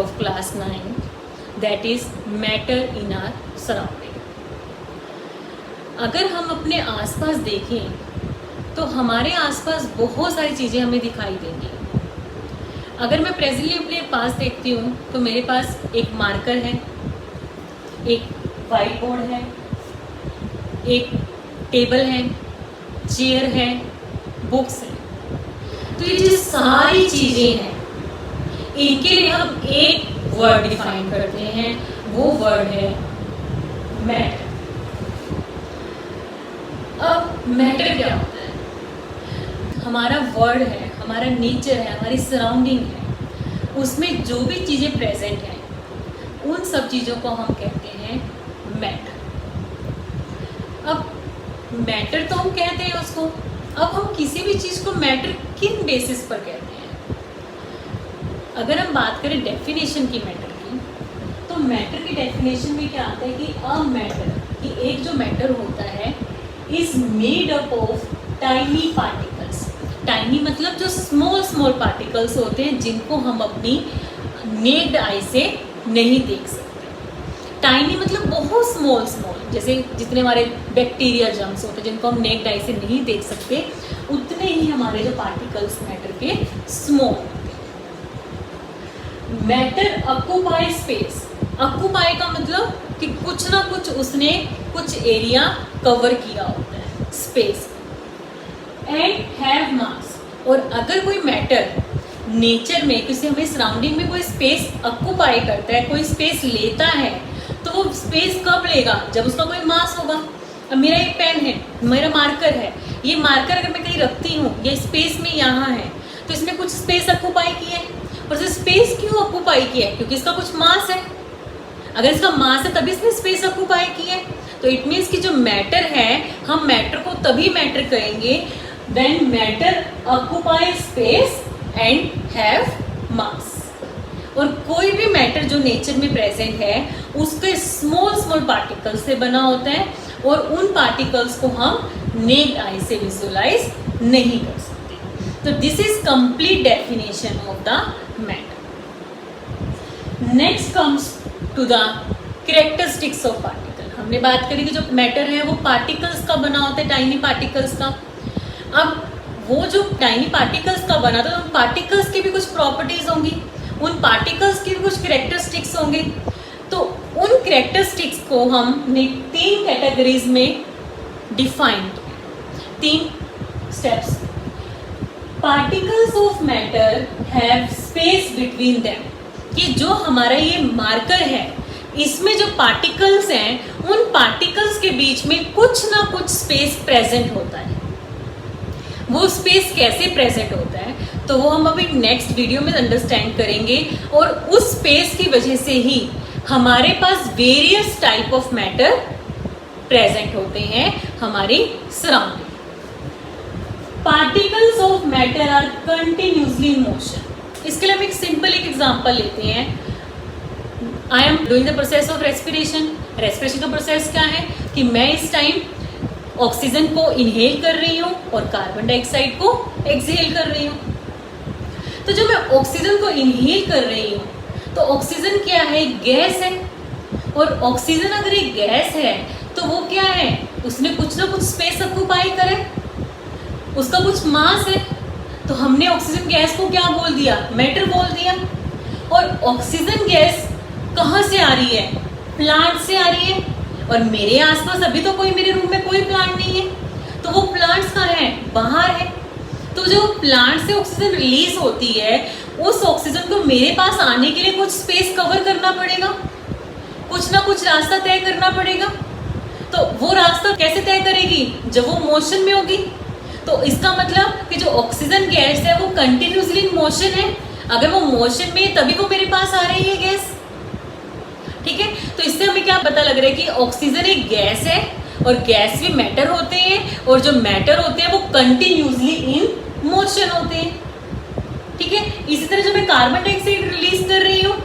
of class 9, that is matter in our surrounding. अगर हम अपने आसपास देखें तो हमारे आसपास बहुत सारी चीज़ें हमें दिखाई देंगी. अगर मैं प्रेजेंटली अपने पास देखती हूँ तो मेरे पास एक मार्कर है, एक वाइट बोर्ड है, एक टेबल है, चेयर है, बुक्स है. तो ये जो सारी चीजें हैं इनके लिए हम एक वर्ड डिफाइन करते हैं, वो वर्ड है मैटर. अब मैटर क्या होता है? हमारा वर्ल्ड है, हमारा नेचर है, हमारी सराउंडिंग है, उसमें जो भी चीज़ें प्रेजेंट हैं उन सब चीज़ों को हम कहते हैं मैटर. अब मैटर तो हम कहते हैं उसको. अब हम किसी भी चीज़ को मैटर किन बेसिस पर कहते हैं? अगर हम बात करें डेफिनेशन की मैटर की, तो मैटर की डेफिनेशन में क्या आता है कि अ मैटर, कि एक जो मैटर होता है is made up of tiny particles. Tiny मतलब जो स्मॉल स्मॉल पार्टिकल्स होते हैं जिनको हम अपनी नेक्ड आई से नहीं देख सकते. टाइनी मतलब बहुत स्मॉल स्मॉल, जैसे जितने हमारे बैक्टीरिया जर्म्स होते हैं जिनको हम नेक्ड आई से नहीं देख सकते, उतने ही हमारे जो पार्टिकल्स मैटर के small. Matter occupy space. Occupy का मतलब कि कुछ ना कुछ उसने कुछ एरिया कवर किया होता है, स्पेस. एंड हैव मास. और अगर कोई मैटर नेचर में किसी हमें सराउंडिंग में कोई स्पेस ऑक्यूपाई करता है, कोई स्पेस लेता है, तो वो स्पेस कब लेगा? जब उसका कोई मास होगा. अब मेरा एक पेन है, मेरा मार्कर है, ये मार्कर अगर मैं कहीं रखती हूँ, ये स्पेस में यहाँ है, तो इसने कुछ स्पेस ऑक्यूपाई की है. और स्पेस क्यों ऑक्यूपाई किया है? क्योंकि इसका कुछ मास है. अगर इसका मास है तभी इसने स्पेस ऑक्यूपाई की है. तो इट मीन्स कि जो मैटर है, हम मैटर को तभी मैटर कहेंगे when matter occupy space and have मास. और कोई भी मैटर जो नेचर में प्रेजेंट है उसके स्मॉल स्मॉल पार्टिकल्स से बना होता है, और उन पार्टिकल्स को हम नेक्ड आई से विजुअलाइज नहीं कर सकते. तो this is complete definition of the matter. Next comes to the characteristics of particle. हमने बात करी कि जो मैटर है वो पार्टिकल्स का बना होता है, टाइनी पार्टिकल्स का. अब वो जो टाइनी पार्टिकल्स का बना था, तो पार्टिकल्स की भी कुछ प्रॉपर्टीज होंगी, उन पार्टिकल्स की भी कुछ कैरेक्टरिस्टिक्स होंगे. तो उन कैरेक्टरिस्टिक्स को हमने 3 कैटेगरीज में डिफाइन किया, 3 steps. Particles of matter have space between them. कि जो हमारा ये मार्कर है, इसमें जो पार्टिकल्स हैं उन पार्टिकल्स के बीच में कुछ ना कुछ स्पेस प्रेजेंट होता है. वो स्पेस कैसे प्रेजेंट होता है तो वो हम अभी नेक्स्ट वीडियो में अंडरस्टैंड करेंगे. और उस स्पेस की वजह से ही हमारे पास various type of matter present होते हैं हमारी surrounding. Particles of matter are continuously in motion. इसके लिए हम एक सिंपल एक एग्जांपल लेते हैं. I am doing the process of respiration. Respiration का प्रोसेस क्या है कि मैं इस टाइम ऑक्सीजन को इनहेल कर रही हूँ और कार्बन डाइऑक्साइड को एक्सहेल कर रही हूँ. तो जब मैं ऑक्सीजन को इनहेल कर रही हूँ तो ऑक्सीजन क्या है? गैस है. और ऑक्सीजन अगर एक गैस है तो वो क्या है? उसने कुछ ना कुछ स्पेस ऑक्यूपाई करे, उसका कुछ मास है. तो हमने ऑक्सीजन गैस को क्या बोल दिया? मैटर बोल दिया. और ऑक्सीजन गैस कहाँ से आ रही है? प्लांट से आ रही है. और मेरे आसपास अभी तो कोई, मेरे रूम में कोई प्लांट नहीं है, तो वो प्लांट्स कहाँ है? बाहर है. तो जो प्लांट से ऑक्सीजन रिलीज होती है, उस ऑक्सीजन को मेरे पास आने के लिए कुछ स्पेस कवर करना पड़ेगा, कुछ ना कुछ रास्ता तय करना पड़ेगा. तो वो रास्ता कैसे तय करेगी? जब वो मोशन में होगी. तो इसका मतलब कि जो ऑक्सीजन गैस है वो कंटिन्यूसली इन मोशन है. अगर वो मोशन में तभी वो मेरे पास आ रही है गैस. ठीक है. तो इससे हमें क्या पता लग रहा है कि ऑक्सीजन एक गैस है और गैस भी मैटर होते हैं, और जो मैटर होते हैं वो कंटिन्यूसली इन मोशन होते हैं. ठीक है. इसी तरह जो मैं कार्बन डाइऑक्साइड रिलीज कर रही हूँ,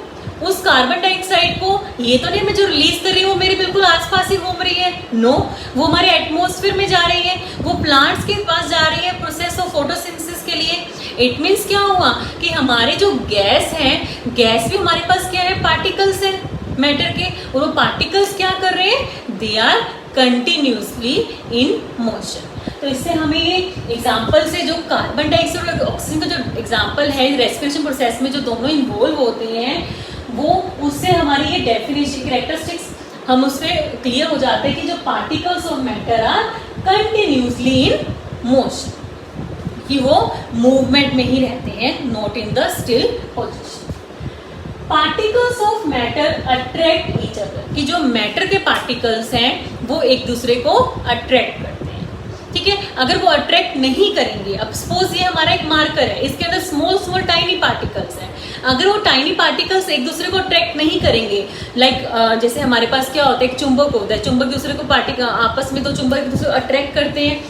उस कार्बन डाइऑक्साइड को ये तो नहीं मैं जो रिलीज कर रही हूँ वो मेरे बिल्कुल आसपास ही घूम रही है. नो, वो हमारे एटमॉस्फेयर में जा रही है, वो प्लांट्स के पास जा रही है प्रोसेस ऑफ फोटोसिंथेसिस के लिए. इट मीन्स क्या हुआ कि हमारे जो गैस है, गैस भी हमारे पास क्या है, पार्टिकल्स है मैटर के, और वो पार्टिकल्स क्या कर रहे हैं, they are continuously in motion. तो इससे हमें ये एग्जाम्पल से जो कार्बन डाइऑक्साइड और ऑक्सीजन का जो एग्जाम्पल है रेस्पिरेशन प्रोसेस में जो दोनों इन्वॉल्व होते हैं, वो उससे हमारी ये डेफिनेशन कैरेक्टरिस्टिक्स हम उससे क्लियर हो जाते हैं कि जो particles of matter are continuously in motion, कि वो मूवमेंट में ही रहते हैं, not in the still position. Particles of matter attract each other, कि जो मैटर के पार्टिकल्स हैं वो एक दूसरे को अट्रैक्ट करते हैं, ठीक है। अगर वो अट्रैक्ट नहीं करेंगे, अब सपोज ये हमारा एक मार्कर है, इसके अंदर स्मॉल स्मॉल टाइनी पार्टिकल्स हैं, अगर वो टाइनी पार्टिकल्स एक दूसरे को अट्रैक्ट नहीं करेंगे, जैसे हमारे पास क्या होता है, एक चुंबक होता है, चुंबक दूसरे को आपस में दो चुंबक एक दूसरे को अट्रैक्ट करते हैं,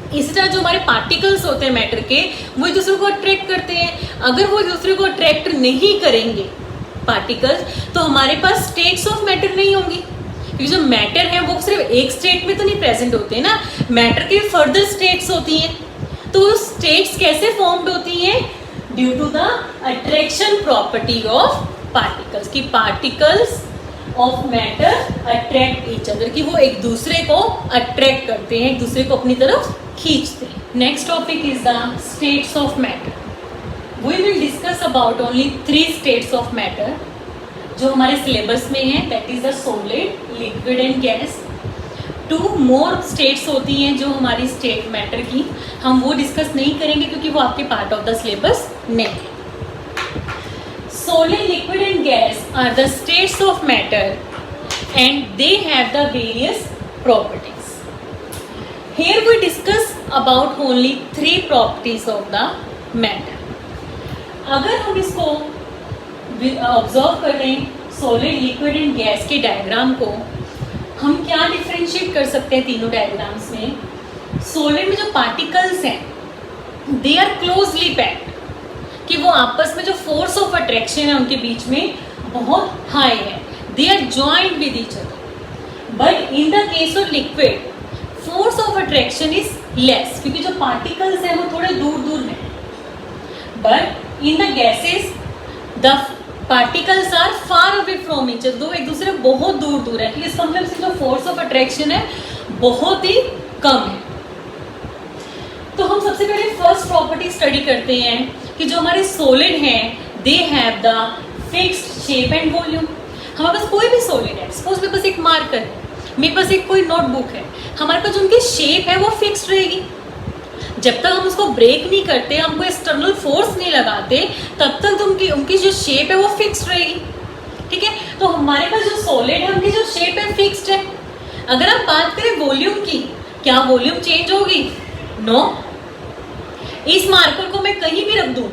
इसी तरह जो हमारे पार्टिकल्स होते हैं मैटर के, वो एक दूसरे को अट्रैक्ट करते हैं। अगर वो एक दूसरे को अट्रैक्ट नहीं करेंगे पार्टिकल्स, तो हमारे पास स्टेट्स ऑफ मैटर नहीं होंगी, क्योंकि जो मैटर है वो सिर्फ एक स्टेट में तो नहीं प्रेजेंट होते ना, मैटर के फर्दर स्टेट्स होती हैं। तो स्टेट्स कैसे फॉर्म्ड होती हैं, due to the attraction property of particles, कि particles of matter attract each other, कि वो एक दूसरे को अट्रैक्ट करते हैं, एक दूसरे को अपनी तरफ खींचते हैं। Next topic is the states of matter. We will discuss about only 3 states of matter जो हमारे सिलेबस में है, that is the solid, liquid and gas. 2 more states होती हैं जो हमारी स्टेट मैटर की, हम वो डिस्कस नहीं करेंगे क्योंकि वो आपके पार्ट ऑफ द सिलेबस नहीं है। Solid, liquid and gas are the states of matter and they have the various properties. Here we discuss about only 3 properties of the matter. अगर हम इसको ऑब्जर्व करें सॉलिड, लिक्विड एंड गैस के diagram को, हम क्या डिफ्रेंशिएट कर सकते हैं तीनों डायग्राम्स में। सॉलिड में जो पार्टिकल्स हैं दे आर क्लोजली पैक्ड, कि वो आपस में जो फोर्स ऑफ अट्रैक्शन है उनके बीच में बहुत हाई है, they are joined with each other. But in the case of liquid force of attraction is less, क्योंकि जो पार्टिकल्स हैं वो थोड़े दूर दूर हैं। But in the gases the particles are far away from each other, दो एक दूसरे बहुत दूर दूर है, इसका मतलब से जो फोर्स ऑफ अट्रैक्शन है बहुत ही कम है। तो हम सबसे पहले फर्स्ट प्रॉपर्टी स्टडी करते हैं कि जो हमारे सॉलिड हैं they have the fixed shape and volume. हमारे पास कोई भी सॉलिड है, सपोज मेरे पास एक मार्कर है, मेरे पास एक कोई नोटबुक है, हमारे पास जो उनकी शेप है वो फिक्स्ड रहेगी। जब तक हम उसको ब्रेक नहीं करते, हम कोई एक्सटर्नल फोर्स नहीं लगाते, तब तक तो उनकी जो शेप है वो फिक्स्ड रहेगी, ठीक है। तो हमारे पास जो सॉलिड है उनकी जो शेप है फिक्स्ड है। अगर आप बात करें वॉल्यूम की, क्या वॉल्यूम चेंज होगी? नो। इस मार्कर को मैं कहीं भी रख दूं,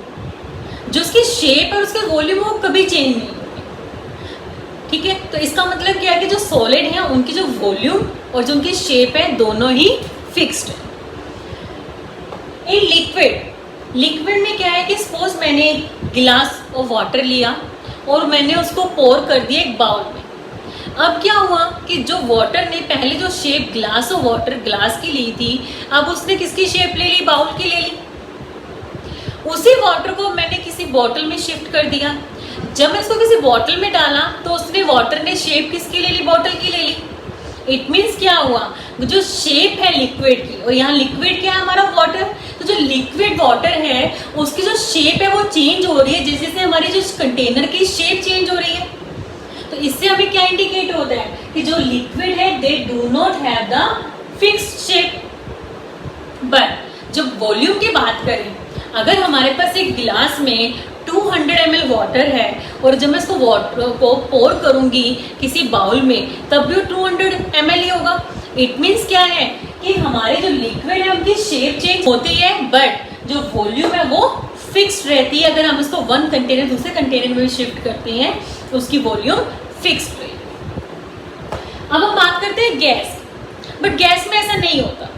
जो उसकी शेप और उसका वॉल्यूम वो कभी चेंज नहीं होगी, ठीक है। तो इसका मतलब क्या है कि जो सॉलिड है उनकी जो वॉल्यूम और जो उनकी शेप है दोनों ही फिक्स्ड है। इन लिक्विड में क्या है कि सपोज मैंने एक गिलास ऑफ वाटर लिया और मैंने उसको पोर कर दिया एक बाउल में। अब क्या हुआ कि जो वाटर ने पहले जो shape glass of water glass की ली थी, अब उसने किसकी शेप ले ली? बाउल की ले ली। उसी वाटर को मैंने किसी बॉटल में शिफ्ट कर दिया। जब मैं इसको किसी बॉटल में डाला तो उसने वाटर ने शेप किसकी ले ली? बॉटल की ले ली। इट मीन्स क्या हुआ, जो शेप है लिक्विड की, और यहाँ लिक्विड क्या है हमारा? वाटर। तो जो लिक्विड वाटर है उसकी जो शेप है वो चेंज हो रही है, जैसे जैसे हमारी जो कंटेनर की शेप चेंज हो रही है। तो इससे हमें क्या इंडिकेट होता है कि जो लिक्विड है they do not have the fixed shape. But जब वॉल्यूम की बात करें, अगर हमारे पास एक गिलास में 200 ml वाटर है और जब मैं इसको वाटर को पोर करूंगी किसी बाउल में, तब भी वो 200 ml ही होगा। इट मीन्स क्या है कि हमारे जो लिक्विड है उनकी शेप चेंज होती है, बट जो वॉल्यूम है वो फिक्स्ड रहती है। अगर हम इसको वन कंटेनर दूसरे कंटेनर में शिफ्ट करते हैं तो उसकी वॉल्यूम फिक्स्ड रहेगी। अब हम बात करते हैं गैस, बट गैस में ऐसा नहीं होता।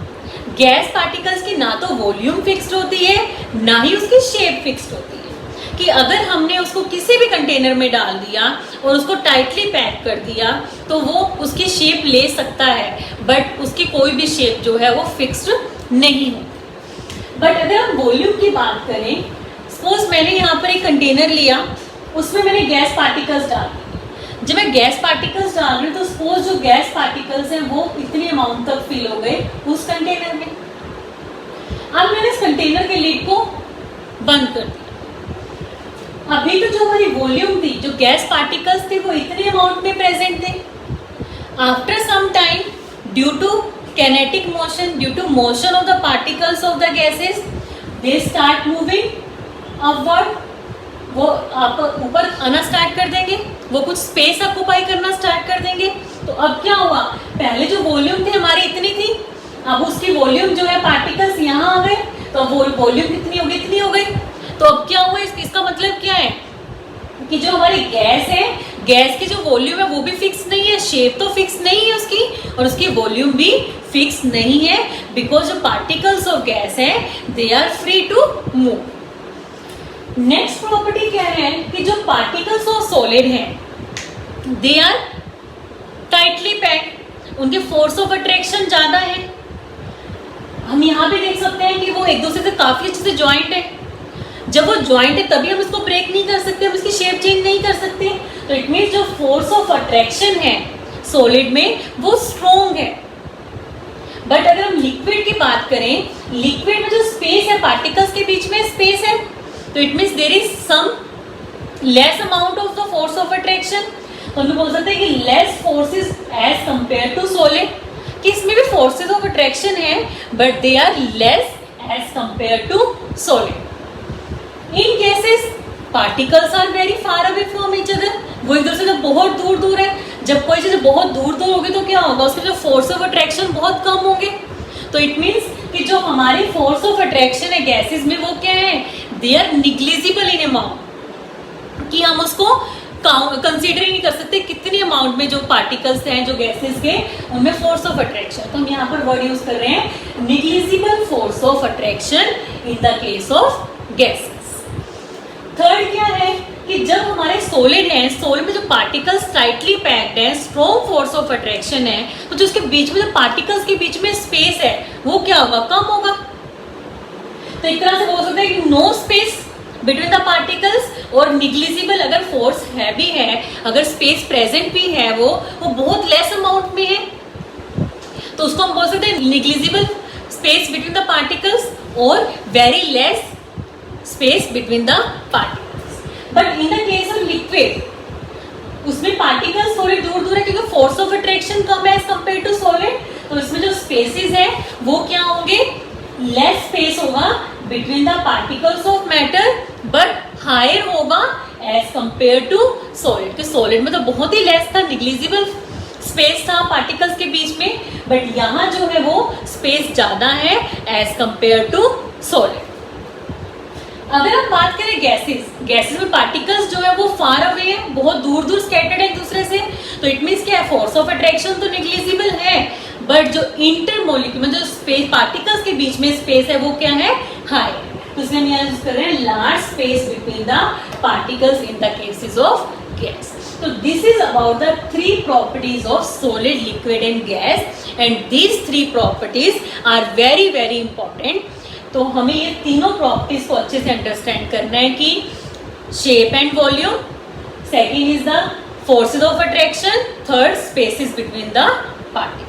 गैस पार्टिकल्स की ना तो वॉल्यूम फिक्स्ड होती है ना ही उसकी शेप फिक्स्ड होती है, कि अगर हमने उसको किसी भी कंटेनर में डाल दिया और उसको टाइटली पैक कर दिया तो वो उसकी शेप ले सकता है, बट उसकी कोई भी शेप जो है वो फिक्स्ड नहीं होती। बट अगर हम वॉल्यूम की बात करें, सपोज मैंने यहाँ पर एक कंटेनर लिया, उसमें मैंने गैस पार्टिकल्स डाल दिए। जब मैं गैस पार्टिकल्स डाल रही हूँ तो सपोज जो गैस पार्टिकल्स हैं वो इतनी अमाउंट तक फिल हो गए उस कंटेनर में। अब मैंने इस कंटेनर के लिड को बंद कर दिया। अभी तो जो हमारी वॉल्यूम थी, जो गैस पार्टिकल्स थे वो इतने अमाउंट में प्रेजेंट थे। After some time, due to kinetic motion, due to motion of the particles of the gases, they start moving upward, वो आप ऊपर आना स्टार्ट कर देंगे, वो कुछ स्पेस ऑक्युपाई करना स्टार्ट कर देंगे। तो अब क्या हुआ, पहले जो वॉल्यूम थी हमारी इतनी थी, अब उसकी वॉल्यूम जो है पार्टिकल्स यहाँ आ गए, तो वो वॉल्यूम कितनी हो गई, इतनी हो गई। तो अब क्या हुआ, इसका मतलब क्या है कि जो हमारी गैस है, गैस की जो वॉल्यूम है वो भी फिक्स नहीं है, शेप तो फिक्स नहीं है उसकी, और उसकी वॉल्यूम भी फिक्स नहीं है, बिकॉज जो पार्टिकल्स ऑफ गैस है they are free to move. Next property क्या है कि जो पार्टिकल्स ऑफ सॉलिड हैं दे आर टाइटली पैक्ड, उनके फोर्स ऑफ अट्रैक्शन ज्यादा है। हम यहाँ पे देख सकते हैं कि वो एक दूसरे से काफी अच्छे से ज्वाइंट है। जब वो ज्वाइंट है तभी हम इसको ब्रेक नहीं कर सकते, हम इसकी शेप चेंज नहीं कर सकते। तो इट मीन्स जो फोर्स ऑफ अट्रैक्शन है सॉलिड में वो स्ट्रॉन्ग है। बट अगर हम लिक्विड की बात करें, लिक्विड में जो स्पेस है, पार्टिकल्स के बीच में स्पेस है, तो it means there is some less amount of the force of attraction. तो हम बोल सकते हैं कि less forces as compare to solid, कि इसमें भी फोर्सेस ऑफ अट्रैक्शन है but they are less as compare to solid. In cases particles are very far away from each other, वो एक दूसरे से बहुत दूर दूर है। जब कोई चीज बहुत दूर दूर होगी तो क्या होगा, उसके जो फोर्स ऑफ अट्रैक्शन बहुत कम होंगे। तो इट मीन्स कि जो हमारी फोर्स ऑफ अट्रैक्शन है गैसेस में वो क्या है, they are negligible in amount, कि हम उसको कंसीडर ही नहीं कर सकते कितनी अमाउंट में जो पार्टिकल्स हैं जो गैसेस के उनमें फोर्स ऑफ अट्रैक्शन। तो हम यहाँ पर वर्ड यूज कर रहे हैं negligible force of attraction in the case of gases. Third क्या है कि जब हमारे सॉलिड हैं, सॉलिड में जो पार्टिकल्स टाइटली पैक्ड है, स्ट्रॉन्ग फोर्स ऑफ अट्रैक्शन है, तो जो उसके बीच में जो पार्टिकल्स के बीच में स्पेस है वो क्या होगा, कम होगा। तो एक तरह से बोल सकते हैं कि no space between the particles, और निग्लिजिबल अगर फोर्स है भी है, अगर स्पेस प्रेजेंट भी है वो बहुत लेस अमाउंट में है, तो उसको हम बोल सकते हैं negligible space between the particles और very less space between the particles. But in the case of liquid उसमें पार्टिकल्स थोड़े दूर दूर है क्योंकि फोर्स ऑफ अट्रैक्शन कम है एज कंपेयर टू सॉलिड, तो इसमें जो स्पेसेस है वो क्या होंगे, लेस स्पेस होगा between the particles of matter but higher होगा as compare to solid. Solid में तो बहुत ही लेस था, निग्लिजिबल स्पेस था पार्टिकल्स के बीच में, बट यहाँ जो है वो स्पेस ज्यादा है एज कंपेयर टू सॉलिड। अगर हम बात करें गैसेस में पार्टिकल्स जो है वो फार अवे है, बहुत दूर दूर स्कैटर्ड है एक दूसरे से, तो इट मीन्स क्या है, फोर्स ऑफ अट्रैक्शन तो निग्लिजिबल है, बट जो इंटरमोलिक्यूल जो स्पेस पार्टिकल्स के बीच में स्पेस है वो क्या है, हाई। तो इसलिए हम यहाँ यूज कर रहे हैं large space between the particles in the cases of gas. So this is about the three properties of solid, liquid and gas, and these three properties are very very important. तो हमें ये तीनों properties को अच्छे से understand करना है कि shape and volume, second is the forces of attraction, third spaces between the particles.